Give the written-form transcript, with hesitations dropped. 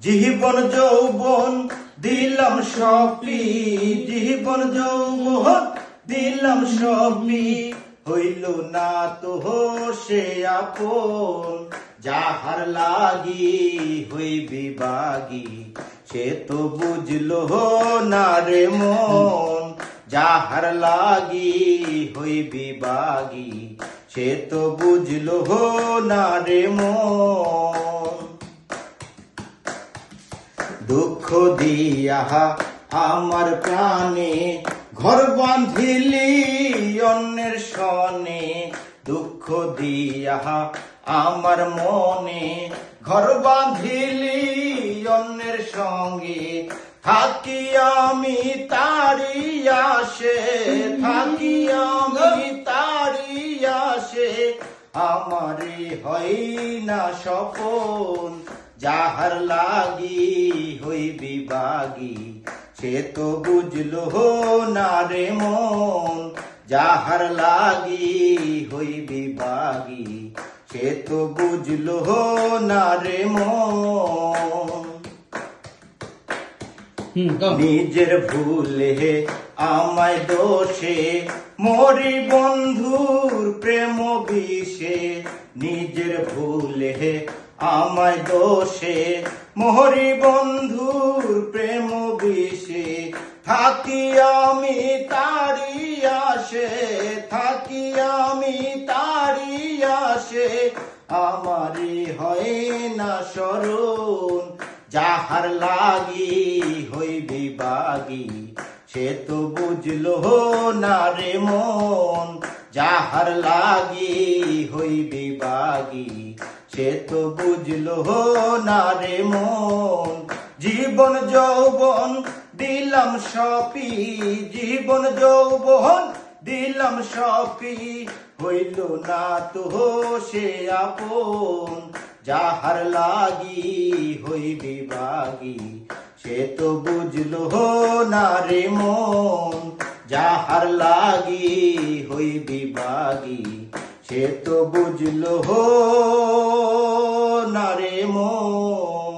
জীবন যৌবন দিলাম সপি, জীবন যৌবন দিলাম সপি, হইল না তো সে আপন। যাহার লাগি হইবি বাগি, সে তো বুঝলো না রে মন। যাহার লাগি হইবি বাগি, সে তো বুঝলো না রে মন। দুঃখ দিয়া আমার প্রাণে ঘর বাঁধিলি অন্যের সনে, দুঃখ দিয়া আমার মনে ঘর বাঁধিলি অন্যের সঙ্গে। থাকি আমি তারি আসে, থাকি আমি তারি আসে, আমারে হয় না সপন। যাহার লাগি হইবি বাগি, সে তো বুঝলো না রে মন। যাহার লাগি হইবি বাগি, সে তো বুঝলো না রে মন। নিজের ভুলে আমায় দোষে মরি বন্ধুর প্রেম বিষে, নিজের ভুলে আমায় দোষে মরি বন্ধুর প্রেম বিষে। থাকি আমি তারি আসে, থাকি আমি তারি আসে, আমারি হয় না স্মরণ। যাহার লাগি হইবি বাগি, সে তো বুঝলো না রে মন। যাহার লাগি হইবি বাগি, সে তো বুঝলো না রে মন। জীবন যৌবন দিলাম সপি, জীবন যৌবন দিলাম সপি, হইল না তো সে আপন। যাহার লাগি হইবি বাগি, সে তো বুঝলো না রে মন। যাহার লাগি হইবি বাগি, সে তো বুঝলো না রে মন।